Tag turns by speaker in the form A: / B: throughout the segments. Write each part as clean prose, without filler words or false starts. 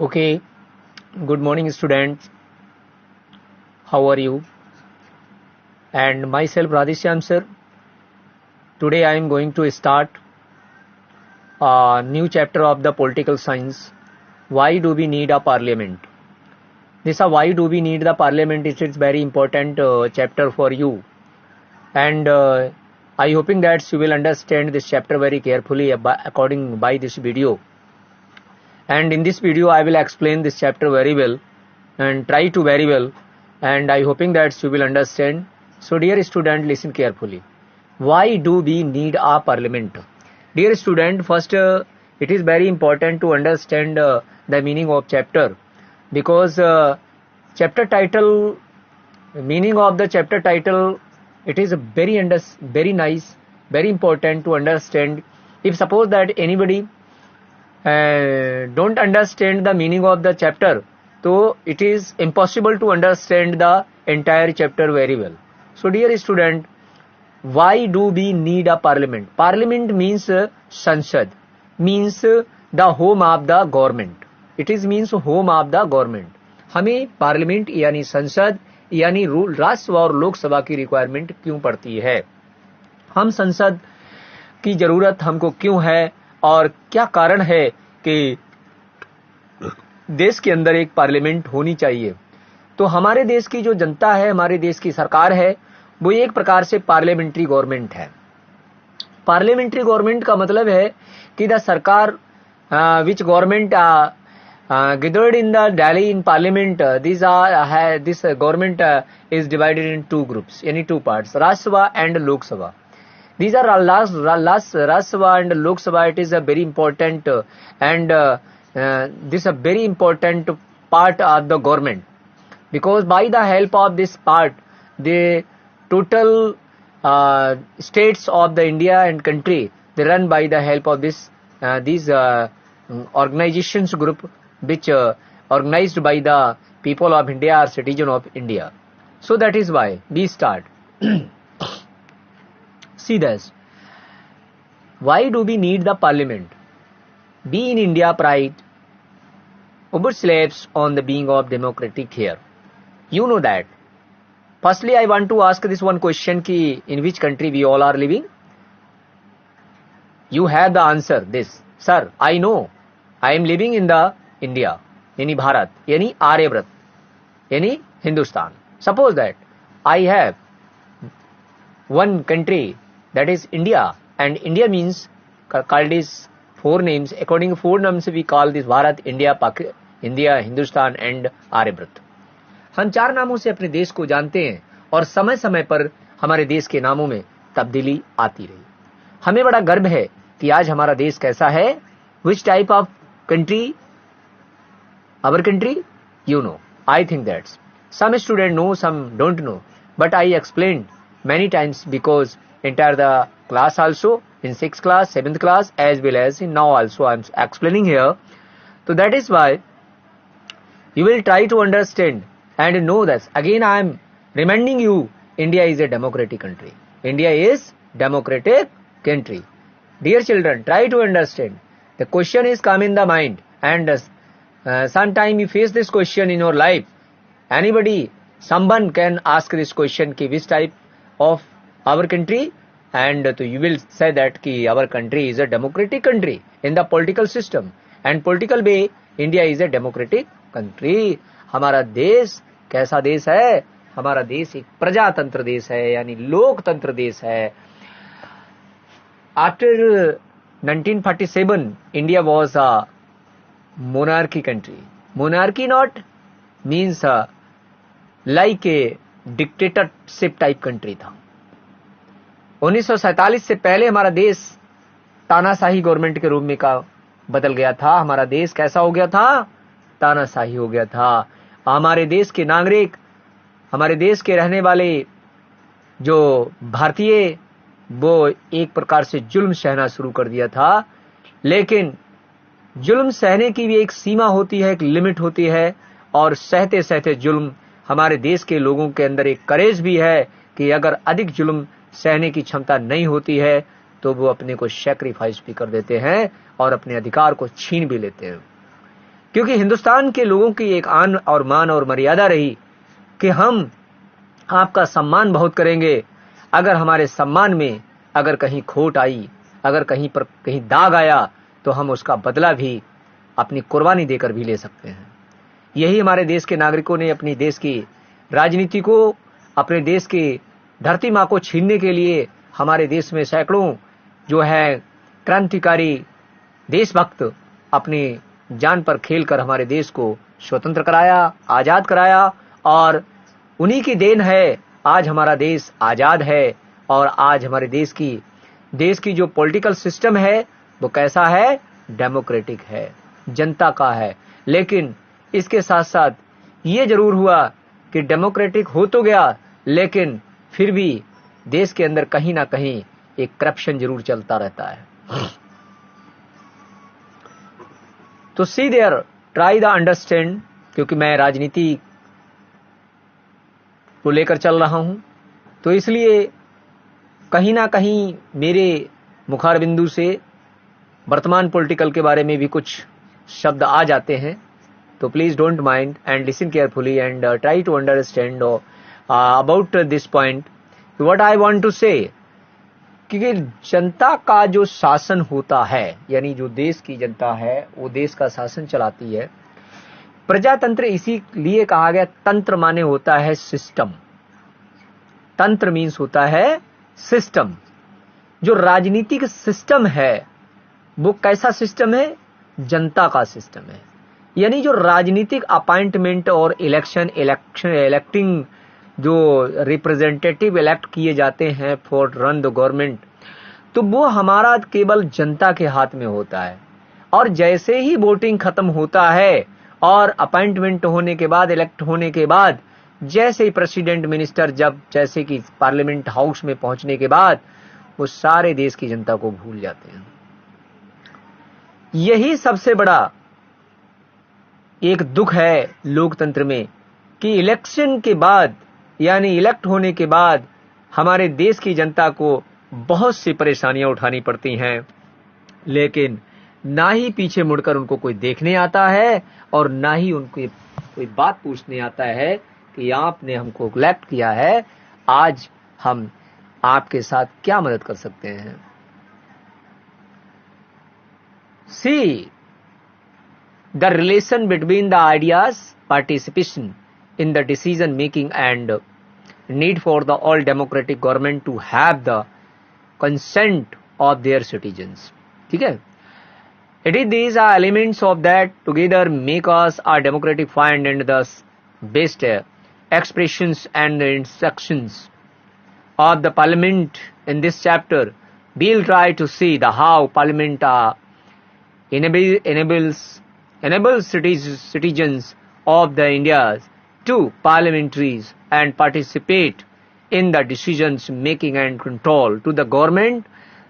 A: Okay, good morning, students. How are you? And myself, Radhishyam sir. Today I am going to start a new chapter of the political science. Why do we need a parliament? This why do we need the parliament is very important chapter for you. And I hoping that you will understand this chapter very carefully according by this video. And in this video I will explain this chapter very well and try to very well, and I hoping that you will understand. So dear student, listen carefully. Why do we need a parliament? Dear student, first it is very important to understand the meaning of chapter, because chapter title, meaning of the chapter title, it is very nice, very important to understand. If suppose that anybody don't understand the meaning of the chapter, so it is impossible to understand the entire chapter very well. So dear student, why do we need a parliament? Parliament means Sansad, means the home of the government. It is means home of the government. हमें parliament यानी संसद यानी rule Rajya Sabha और लोकसभा की requirement क्यों पड़ती है? हम संसद की जरूरत हमको क्यों है और क्या कारण है कि देश के अंदर एक पार्लियामेंट होनी चाहिए? तो हमारे देश की जो जनता है, हमारे देश की सरकार है, वो एक प्रकार से पार्लियामेंट्री गवर्नमेंट है. पार्लियामेंट्री गवर्नमेंट का मतलब है कि द सरकार which government gathered in the Delhi in parliament, this government is divided in two groups, any two parts, Rajya Sabha and Lok Sabha. These are Rajya Sabha and Lok Sabha. It is a very important and this a very important part of the government, because by the help of this part, the total states of the India and country, they run by the help of this these organizations group, which organized by the people of India or citizen of India. So that is why we start. See this. Why do we need the parliament? We in India pride ourselves on the being of democratic here. You know that. Firstly, I want to ask this one question: ki in which country we all are living? You have the answer. This, sir, I know. I am living in the India, यानी भारत, यानी आर्यव्रत, यानी Hindustan. Suppose that I have one country, that is India, and India means called is four names. According to four names we call this Bharat, India, India, Hindustan and Aryavrat. हम चार नामों से अपने देश को जानते हैं और समय समय पर हमारे देश के नामों में तब्दीली आती रही. हमें बड़ा गर्व है कि आज हमारा देश कैसा है. Which type of country? Our country? You know. I think that some students know, some don't know. But I explained many times, because entire the class also, in 6th class, 7th class, as well as in now also I am explaining here. So that is why you will try to understand and know that. Again I am reminding you, India is a democratic country. India is democratic country. Dear children, try to understand. The question is come in the mind, and sometime you face this question in your life. Anybody, someone can ask this question ki which type of our country, and you will say that ki our country is a democratic country in the political system, and political way India is a democratic country. हमारा देश कैसा देश है? हमारा देश एक प्रजातंत्र देश है, यानी लोकतंत्र देश है. After 1947, India was a monarchy country. Monarchy not means like a dictatorship type country था. 1947 से पहले हमारा देश तानाशाही गवर्नमेंट के रूप में का बदल गया था. हमारा देश कैसा हो गया था? तानाशाही हो गया था. हमारे देश के नागरिक, हमारे देश के रहने वाले जो भारतीय, वो एक प्रकार से जुल्म सहना शुरू कर दिया था. लेकिन जुल्म सहने की भी एक सीमा होती है, एक लिमिट होती है, और सहते सहते जुल्म हमारे देश के लोगों के अंदर एक करेज भी है कि अगर अधिक जुल्म सहने की क्षमता नहीं होती है तो वो अपने को सैक्रिफाइस भी कर देते हैं और अपने अधिकार को छीन भी लेते हैं. क्योंकि हिंदुस्तान के लोगों की एक आन और मान और मर्यादा रही कि हम आपका सम्मान बहुत करेंगे, अगर हमारे सम्मान में अगर कहीं खोट आई, अगर कहीं पर कहीं दाग आया, तो हम उसका बदला भी अपनी कुर्बानी देकर भी ले सकते हैं। यही हमारे देश के नागरिकों ने अपनी देश की राजनीति को, अपने देश की धरती माँ को छीनने के लिए हमारे देश में सैकड़ों जो है क्रांतिकारी देशभक्त अपनी जान पर खेलकर हमारे देश को स्वतंत्र कराया, आजाद कराया, और उन्हीं की देन है आज हमारा देश आजाद है। और आज हमारे देश की जो पॉलिटिकल सिस्टम है वो कैसा है? डेमोक्रेटिक है, जनता का है। लेकिन इसके साथ साथ ये जरूर हुआ कि डेमोक्रेटिक हो तो गया, लेकिन फिर भी देश के अंदर कहीं ना कहीं एक करप्शन जरूर चलता रहता है। तो सी देयर, ट्राई द अंडरस्टैंड, क्योंकि मैं राजनीति को लेकर चल रहा हूं, तो इसलिए कहीं ना कहीं मेरे मुखार बिंदु से वर्तमान पॉलिटिकल के बारे में भी कुछ शब्द आ जाते हैं। तो please don't mind and listen carefully and try to understand about this point. What I want to say, क्योंकि जनता का जो शासन होता है, यानी जो देश की जनता है वो देश का शासन चलाती है। प्रजातंत्र इसीलिए कहा गया, तंत्र माने होता है सिस्टम, तंत्र मीन्स होता है सिस्टम। जो राजनीतिक सिस्टम है वो कैसा सिस्टम है? जनता का सिस्टम है। यानी जो राजनीतिक अपॉइंटमेंट और इलेक्टिंग जो रिप्रेजेंटेटिव इलेक्ट किए जाते हैं फॉर रन द गवर्नमेंट, तो वो हमारा केवल जनता के हाथ में होता है। और जैसे ही वोटिंग खत्म होता है और अपॉइंटमेंट होने के बाद, इलेक्ट होने के बाद, जैसे ही प्रेसिडेंट मिनिस्टर जैसे कि पार्लियामेंट हाउस में पहुंचने के बाद वो सारे देश की जनता को भूल जाते हैं। यही सबसे बड़ा एक दुख है लोकतंत्र में कि इलेक्शन के बाद, यानी इलेक्ट होने के बाद हमारे देश की जनता को बहुत सी परेशानियां उठानी पड़ती हैं, लेकिन ना ही पीछे मुड़कर उनको कोई देखने आता है और ना ही उनको कोई बात पूछने आता है कि आपने हमको इलेक्ट किया है, आज हम आपके साथ क्या मदद कर सकते हैं। सी the relation between the ideas, participation in the decision making and need for the all democratic government to have the consent of their citizens. ठीक है, it is these are elements of that together make us a democratic find and thus best expressions and instructions of the parliament. In this chapter we'll try to see the how parliament enables citizens of the India to parliamentaries and participate in the decisions making and control to the government,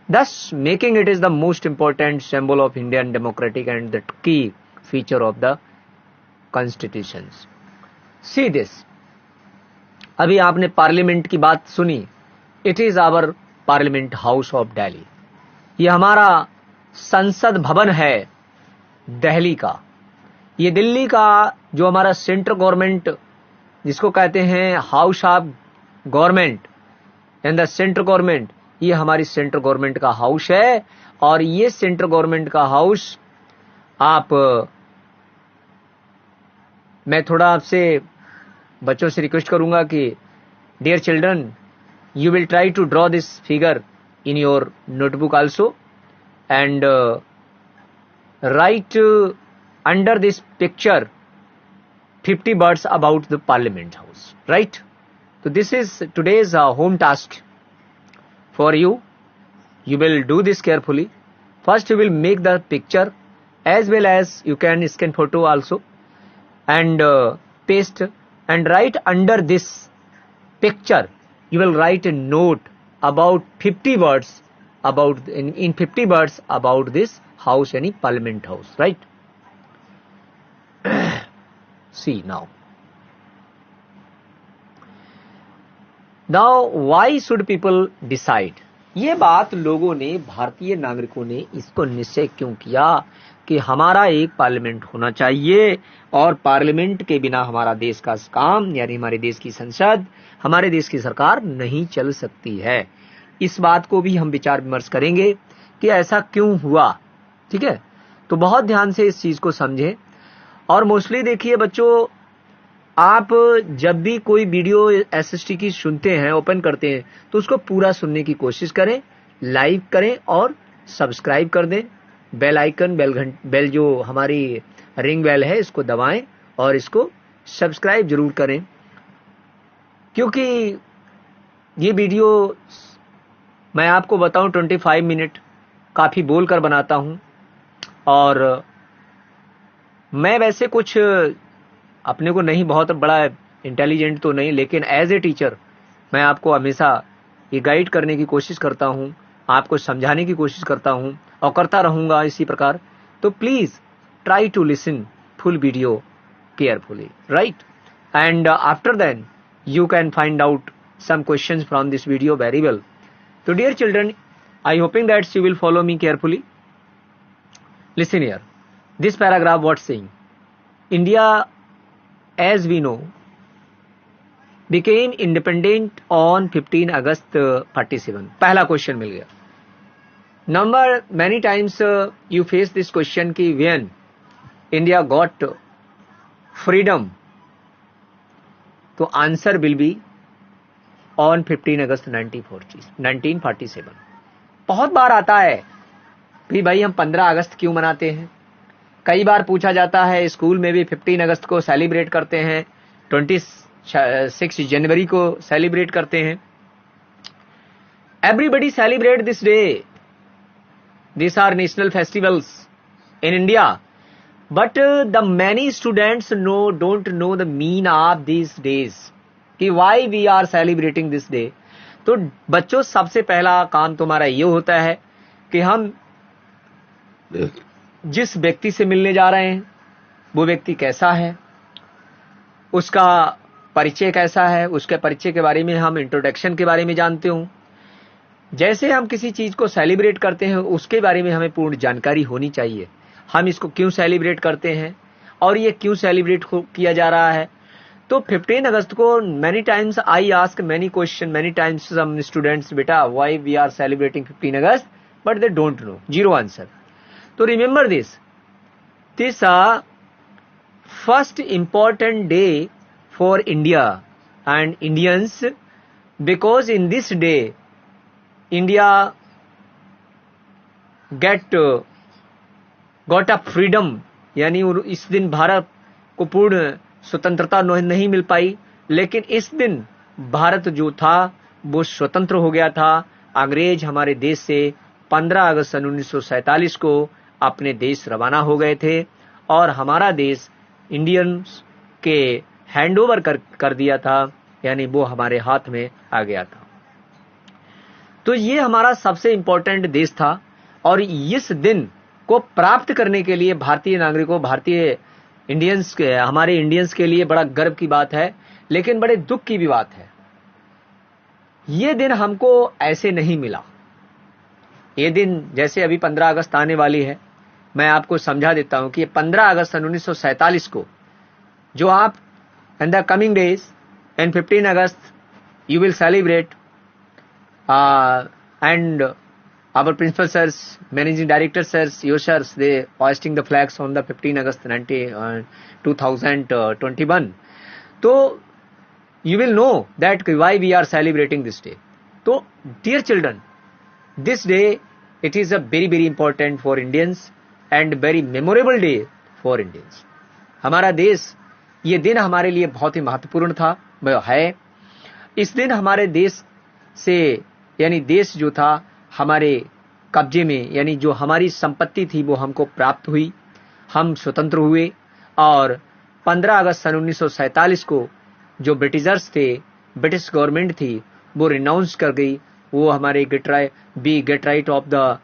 A: thus making it is the most important symbol of Indian democratic and the key feature of the constitutions. See this, अभी आपने parliament की बात सुनी, it is our parliament house of Delhi. ये हमारा संसद भवन है दिल्ली का। ये दिल्ली का जो हमारा सेंट्रल गवर्नमेंट जिसको कहते हैं house of government and the central government, ये हमारी सेंट्रल गवर्नमेंट का हाउस है। और ये सेंट्रल गवर्नमेंट का हाउस मैं थोड़ा आपसे बच्चों से रिक्वेस्ट करूंगा कि dear children, you will try to draw this figure in your notebook also and write under this picture 50 words about the parliament house, right? So this is today's home task for you. You will do this carefully. First you will make the picture as well as you can scan photo also and paste and write under this picture. You will write a note about 50 words about in 50 words about this house, any parliament house, right? See now why should people decide? ये बात लोगों ने, भारतीय नागरिकों ने इसको निश्चय क्यों किया कि हमारा एक पार्लियामेंट होना चाहिए और पार्लियामेंट के बिना हमारा देश का काम यानी हमारे देश की संसद, हमारे देश की सरकार नहीं चल सकती है। इस बात को भी हम विचार विमर्श करेंगे कि ऐसा क्यों हुआ। ठीक है, तो बहुत ध्यान से इस चीज को समझें। और मोस्टली देखिए बच्चों, आप जब भी कोई वीडियो एसएसटी की सुनते हैं, ओपन करते हैं, तो उसको पूरा सुनने की कोशिश करें, लाइक करें और सब्सक्राइब कर दें। बेल आइकन, बेल जो हमारी रिंग बेल है, इसको दबाएं और इसको सब्सक्राइब जरूर करें, क्योंकि ये वीडियो मैं आपको बताऊं 25 मिनट काफी बोलकर बनाता हूं। और मैं वैसे कुछ अपने को नहीं बहुत बड़ा इंटेलिजेंट तो नहीं, लेकिन एज ए टीचर मैं आपको हमेशा ये गाइड करने की कोशिश करता हूं, आपको समझाने की कोशिश करता हूं और करता रहूंगा इसी प्रकार। तो please try to listen full video carefully, right? And after then you can find out some questions from this video very well. So dear children, I hoping that you will follow me carefully. Listen here. This paragraph what saying? India, as we know, became independent on 15 August 47. पहला question मिल गया। Number many times you face this question कि when India got freedom, तो answer will be on 15 August 1947। बहुत बार आता है कि भाई हम 15 अगस्त क्यों मनाते हैं। कई बार पूछा जाता है, स्कूल में भी 15 अगस्त को सेलिब्रेट करते हैं, 26 जनवरी को सेलिब्रेट करते हैं। Everybody celebrate this day, this are national festivals in India, but the many students don't know the mean of these days कि why we are celebrating this day। तो बच्चों, सबसे पहला काम तुम्हारा ये होता है कि हम जिस व्यक्ति से मिलने जा रहे हैं वो व्यक्ति कैसा है, उसका परिचय कैसा है, उसके परिचय के बारे में हम इंट्रोडक्शन के बारे में जानते हो। जैसे हम किसी चीज को सेलिब्रेट करते हैं उसके बारे में हमें पूर्ण जानकारी होनी चाहिए। हम इसको क्यों सेलिब्रेट करते हैं और ये क्यों सेलिब्रेट किया जा रहा है। तो 15 अगस्त को many times I ask many question, many times some students, बेटा why we are celebrating 15 August, but they don't know, zero answer. तो remember this first important day for India and Indians, because in this day India got a freedom, यानी इस दिन भारत को पूर्ण स्वतंत्रता नहीं मिल पाई, लेकिन इस दिन भारत जो था वो स्वतंत्र हो गया था। अंग्रेज हमारे देश से 15 अगस्त 1947 को अपने देश रवाना हो गए थे और हमारा देश इंडियंस के हैंडओवर कर दिया था, यानी वो हमारे हाथ में आ गया था। तो ये हमारा सबसे इंपॉर्टेंट देश था और इस दिन को प्राप्त करने के लिए भारतीय नागरिकों, भारतीय इंडियंस के, हमारे इंडियंस के लिए बड़ा गर्व की बात है, लेकिन बड़े दुख की भी बात है। ये दिन हमको ऐसे नहीं मिला। ये दिन जैसे अभी 15 अगस्त आने वाली है, मैं आपको समझा देता हूं कि 15 अगस्त 1947 को जो आप in the coming days and 15 August you will celebrate and our principal sirs, managing director sirs, your sirs, they hoisting the flags on the 15 August 2021. So you will know that why we are celebrating this day. So dear children, this day it is a very very important for Indians and very memorable day for Indians. हमारा देश, ये दिन हमारे लिए बहुत ही महत्वपूर्ण था, वह है। इस दिन हमारे देश से, यानी देश जो था हमारे कब्जे में, यानी जो हमारी संपत्ति थी वो हमको प्राप्त हुई, हम स्वतंत्र हुए। और 15 अगस्त 1947 को जो ब्रिटिशर्स थे, ब्रिटिश गवर्नमेंट थी, वो रिनाउंस कर गई। वो हमारे get right of the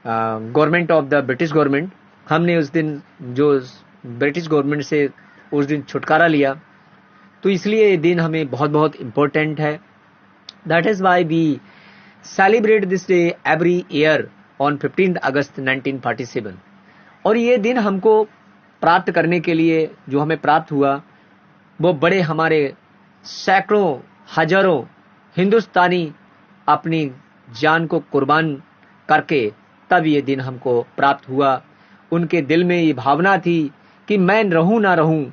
A: government of the British government, हमने उस दिन जो ब्रिटिश गवर्नमेंट से उस दिन छुटकारा लिया। तो इसलिए ये दिन हमें बहुत बहुत इम्पोर्टेंट है। That is why we celebrate this day every year on 15 August 1947। और ये दिन हमको प्राप्त करने के लिए जो हमें प्राप्त हुआ वो बड़े हमारे सैकड़ों हजारों हिंदुस्तानी अपनी जान को कुर्बान करके तब ये दिन हमको प्राप्त हुआ। उनके दिल में ये भावना थी कि मैं रहूं ना रहूं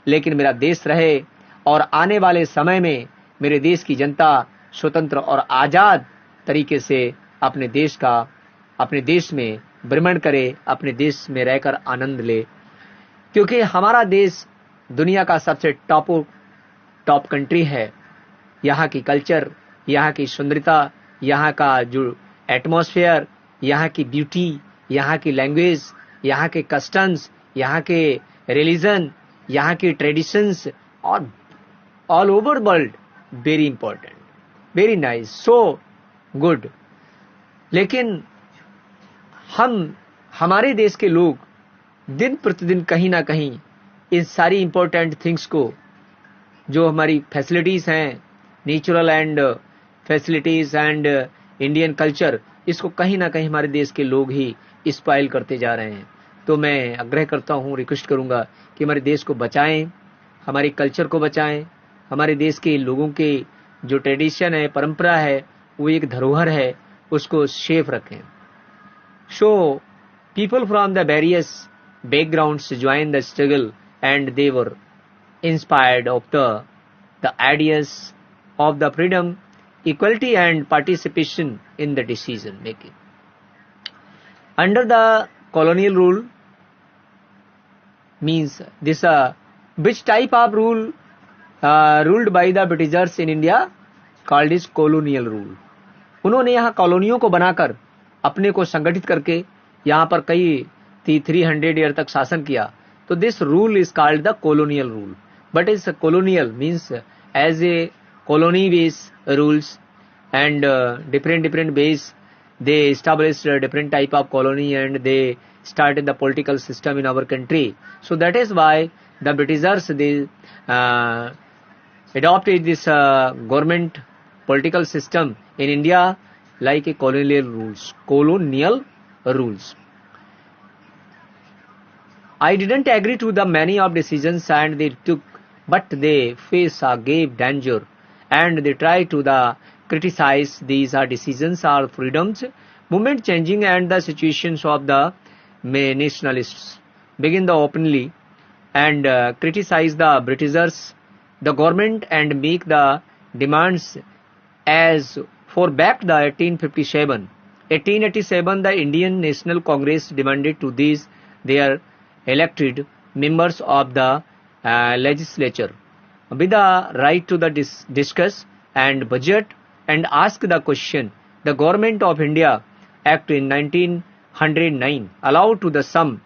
A: लेकिन मेरा देश रहे और आने वाले समय में मेरे देश की जनता स्वतंत्र और आजाद तरीके से अपने देश में भ्रमण करे, अपने देश में रहकर आनंद ले। क्योंकि हमारा देश दुनिया का सबसे टॉप कंट्री है। यहाँ की कल्चर, यहाँ की सुंदरता, यहाँ का जो एटमॉस्फेयर, यहाँ की ब्यूटी, यहाँ की लैंग्वेज, यहाँ के कस्टम्स, यहाँ के रिलीजन, यहाँ की ट्रेडिशंस और all over world very important, very nice, so good. लेकिन हमारे देश के लोग दिन प्रतिदिन कहीं ना कहीं इन सारी इंपॉर्टेंट थिंग्स को, जो हमारी फैसिलिटीज हैं, natural and facilities and Indian culture, इसको कहीं ना कहीं हमारे देश के लोग ही स्पॉइल करते जा रहे हैं। तो मैं आग्रह करता हूँ, रिक्वेस्ट करूंगा कि हमारे देश को बचाएं, हमारी कल्चर को बचाएं, हमारे देश के लोगों के जो ट्रेडिशन है, परंपरा है, वो एक धरोहर है, उसको सेफ रखें। So people from the various backgrounds joined the struggle and they were inspired of the ideas of the freedom, equality and participation in the decision making. Under the colonial rule means this which type of rule ruled by the Britishers in India called is colonial rule. उन्होंने यहाँ कॉलोनियों को बनाकर अपने को संगठित करके यहाँ पर कई 300 ईयर तक शासन किया। तो this rule is called the colonial rule. But is colonial means as a colony base rules and different base they established a different type of colony and they started the political system in our country. So that is why the Britishers they adopted this government political system in India like a colonial rules. I didn't agree to the many of decisions and they took, but they face a grave danger and they try to criticize these decisions or freedoms, movement changing and the situations of the nationalists begin the openly and criticize the Britishers, the government and make the demands as for back the 1857. 1887 the Indian National Congress demanded to these their elected members of the legislature with the right to the discuss and budget and ask the question. The Government of India Act in 1909 allowed to the some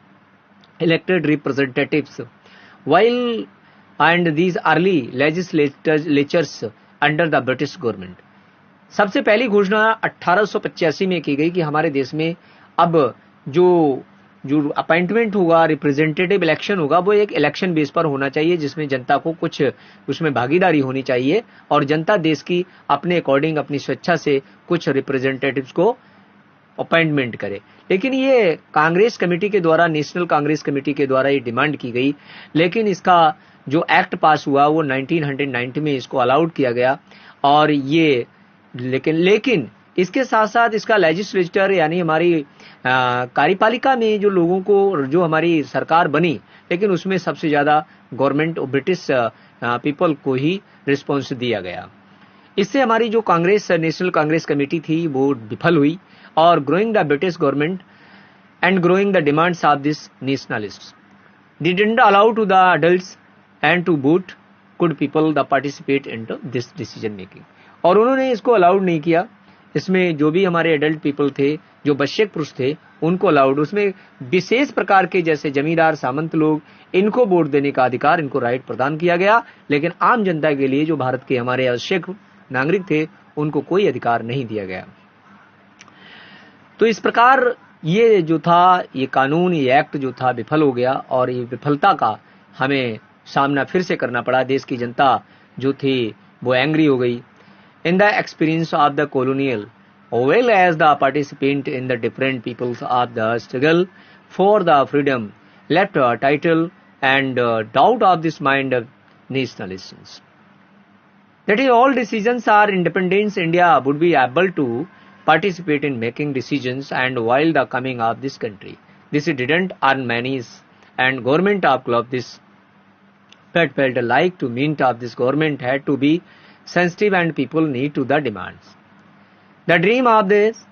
A: elected representatives while and these early legislatures under the British government. सबसे पहली घोषणा 1885 में की गई कि हमारे देश में अब जो अपॉइंटमेंट होगा, रिप्रेजेंटेटिव इलेक्शन होगा, वो एक इलेक्शन बेस पर होना चाहिए जिसमें जनता को कुछ उसमें भागीदारी होनी चाहिए और जनता देश की अपने अकॉर्डिंग अपनी स्वेच्छा से कुछ रिप्रेजेंटेटिव्स को अपॉइंटमेंट करे। लेकिन ये कांग्रेस कमेटी के द्वारा, नेशनल कांग्रेस कमेटी के द्वारा ये डिमांड की गई, लेकिन इसका जो एक्ट पास हुआ वो 1990 में इसको अलाउड किया गया और ये लेकिन इसके साथ साथ इसका लेजिस्लेचर यानी हमारी कार्यपालिका में जो लोगों को जो हमारी सरकार बनी, लेकिन उसमें सबसे ज्यादा गवर्नमेंट और ब्रिटिश पीपल को ही रिस्पॉन्स दिया गया। इससे हमारी जो कांग्रेस नेशनल कांग्रेस कमेटी थी वो विफल हुई और growing the British government and growing the demands of this nationalists didn't allow to the adults and to vote could people the participate in this decision making. और उन्होंने इसको अलाउड नहीं किया। इसमें जो भी हमारे एडल्ट पीपल थे, जो बश्यक पुरुष थे, उनको अलाउड, उसमें विशेष प्रकार के जैसे जमींदार सामंत लोग, इनको वोट देने का अधिकार, इनको राइट प्रदान किया गया। लेकिन आम जनता के लिए जो भारत के हमारे आवश्यक नागरिक थे उनको कोई अधिकार नहीं दिया गया। तो इस प्रकार ये जो था, ये कानून, ये एक्ट जो था विफल हो गया और ये विफलता का हमें सामना फिर से करना पड़ा। देश की जनता जो थी वो एंग्री हो गई। In the experience of the colonial well as the participant in the different peoples of the struggle for the freedom, left a title and doubt of this mind of nationalists. That is, all decisions are independence India would be able to participate in making decisions and while the coming of this country. This didn't earn many and government of club this felt like to mint of this government had to be sensitive and people need to the demands. The dream of this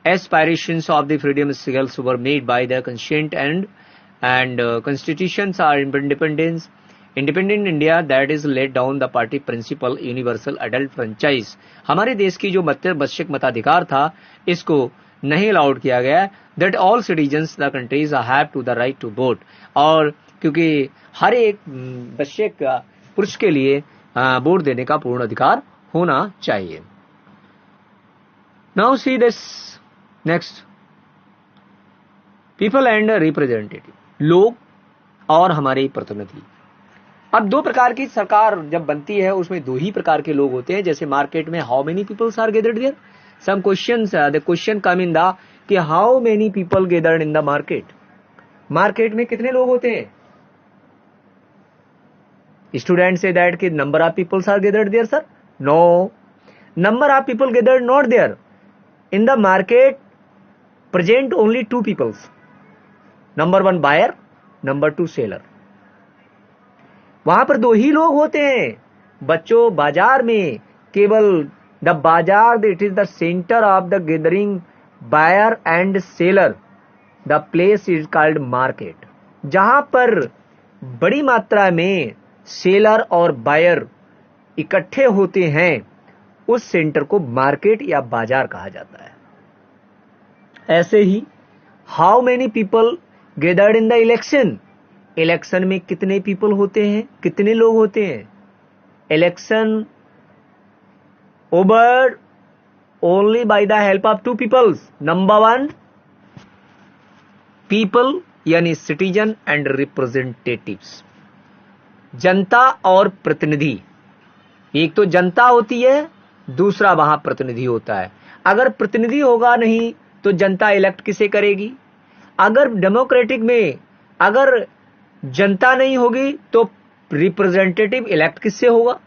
A: aspirations of the freedom struggles were made by the conscient and constitutions are independent India that is laid down the party principle universal adult franchise. हमारे देश की जो मध्यवयस्क मताधिकार था इसको नहीं allowed किया गया that all citizens the countries have to the right to vote और क्योंकि हर एक वयस्क पुरुष के लिए वोट देने का पूर्ण अधिकार होना चाहिए. Now see this next people and representative लोग और हमारे प्रतिनिधि. अब दो प्रकार की सरकार जब बनती है उसमें दो ही प्रकार के लोग होते हैं. जैसे मार्केट में how many peoples are gathered there, some questions the question come in the कि how many people gathered in the market. Market में कितने लोग होते हैं? स्टूडेंट से दैट कि number of peoples are gathered there sir. No, number of people gathered not there. In the market present only two peoples. Number one buyer, number two seller. वहां पर दो ही लोग होते हैं. बच्चों, बाजार में केवल the bazaar it is the centre of the gathering buyer and seller. The place is called market. जहां पर बड़ी मात्रा में सेलर और बायर इकट्ठे होते हैं उस सेंटर को मार्केट या बाजार कहा जाता है. ऐसे ही how many people gathered in the election. Election में कितने पीपल होते हैं, कितने लोग होते हैं? Election over only by the help of two peoples. Number one people यानी सिटीजन एंड रिप्रेजेंटेटिव्स. जनता और प्रतिनिधि. एक तो जनता होती है, दूसरा वहां प्रतिनिधि होता है. अगर प्रतिनिधि होगा नहीं तो जनता इलेक्ट किसे करेगी? अगर डेमोक्रेटिक में अगर जनता नहीं होगी तो रिप्रेजेंटेटिव इलेक्ट किससे होगा?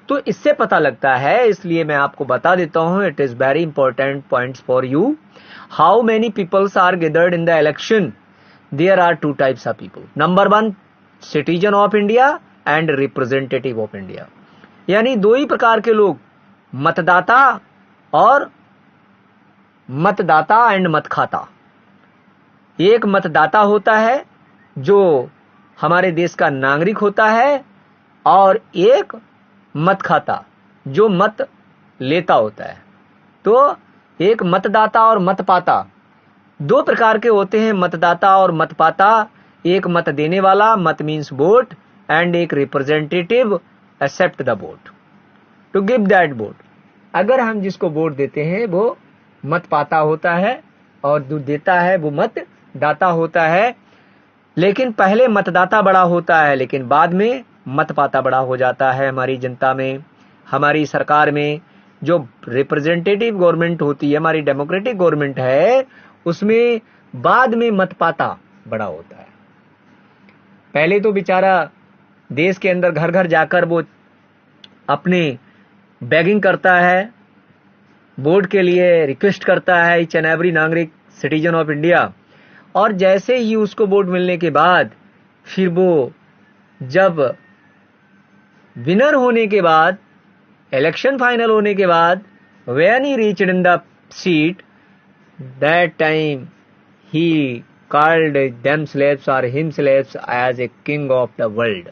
A: तो इससे पता लगता है, इसलिए मैं आपको बता देता हूं. It is very important points for you. How many peoples are gathered in the election? There are two types of people. Number one citizen of India and representative of India. यानी दो ही प्रकार के लोग, मतदाता और मतदाता एंड मत खाता. एक मतदाता होता है जो हमारे देश का नागरिक होता है और एक मत खाता जो मत लेता होता है. तो एक मतदाता और मतपाता दो प्रकार के होते हैं. मतदाता और मतपाता, एक मत देने वाला, मत मीन्स वोट, एंड एक representative except the vote to give that vote. अगर हम जिसको वोट देते हैं वो मतपाता होता है और जो देता है वो मतदाता होता है. लेकिन पहले मतदाता बड़ा होता है लेकिन बाद में मतपाता बड़ा हो जाता है. हमारी जनता में, हमारी सरकार में जो रिप्रेजेंटेटिव गवर्नमेंट होती है, हमारी डेमोक्रेटिक गवर्नमेंट है, उसमें बाद में मतपाता बड़ा होता है. पहले तो बेचारा देश के अंदर घर घर जाकर वो अपने बेगिंग करता है, वोट के लिए रिक्वेस्ट करता है, ईच एंड एवरी नागरिक सिटीजन ऑफ इंडिया. और जैसे ही उसको वोट मिलने के बाद फिर वो जब विनर होने के बाद, इलेक्शन फाइनल होने के बाद, when he reached in the seat, that time he called themselves or himself as a king of the world.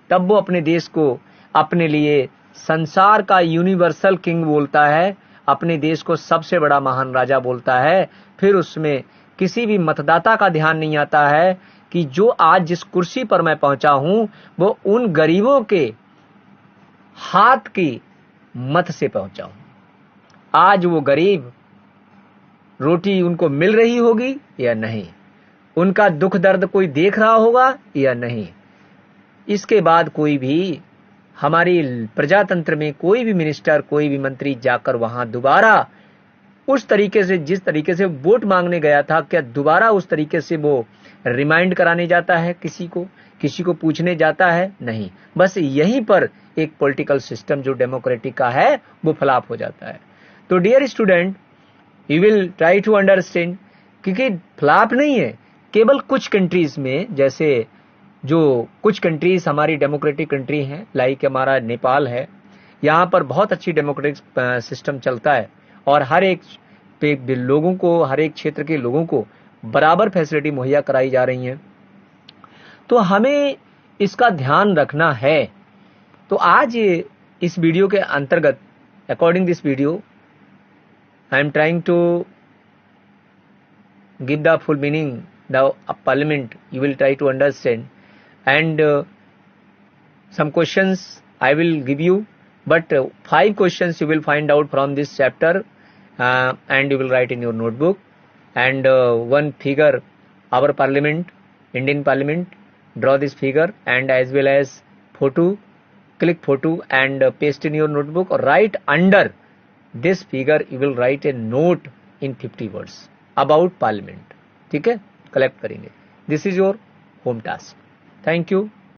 A: तब वो अपने देश को अपने लिए संसार का यूनिवर्सल किंग बोलता है, अपने देश को सबसे बड़ा महान राजा बोलता है. फिर उसमें किसी भी मतदाता का ध्यान नहीं आता है कि जो आज जिस कुर्सी पर मैं पहुंचा हूं वो उन गरीबों के हाथ की मत से पहुंचा हूं. आज वो गरीब रोटी उनको मिल रही होगी या नहीं, उनका दुख दर्द कोई देख रहा होगा या नहीं. इसके बाद कोई भी हमारी प्रजातंत्र में कोई भी मिनिस्टर, कोई भी मंत्री जाकर वहां दोबारा उस तरीके से, जिस तरीके से वोट मांगने गया था, क्या दोबारा उस तरीके से वो रिमाइंड कराने जाता है किसी को पूछने जाता है? नहीं। बस यहीं पर एक पॉलिटिकल सिस्टम जो डेमोक्रेटिक का है वो फ्लॉप हो जाता है। तो dear student, you will try to understand, क्योंकि फ्लॉप नहीं है केवल कुछ कंट्रीज में, जैसे जो कुछ कंट्रीज हमारी डेमोक्रेटिक कंट्री हैं, लाइक हमारा नेपाल है, यहाँ पर बहुत अच्छी डेमोक्रेटिक सिस्टम चलता है और हर एक लोगों को, हर एक क्षेत्र के लोगों को बराबर फैसिलिटी मुहैया कराई जा रही हैं। तो हमें इसका ध्यान रखना है। तो आज इस वीडियो के अंतर्गत, according this video, I am trying to give the full meaning the parliament. You will try to understand, and some questions I will give you, but 5 questions you will find out from this chapter, and you will write in your notebook, and one figure, our parliament, Indian parliament, draw this figure, and as well as photo, click photo and paste in your notebook, or write under this figure you will write a note in 50 words about parliament. ठीक है, collect करेंगे। This is your home task. Thank you.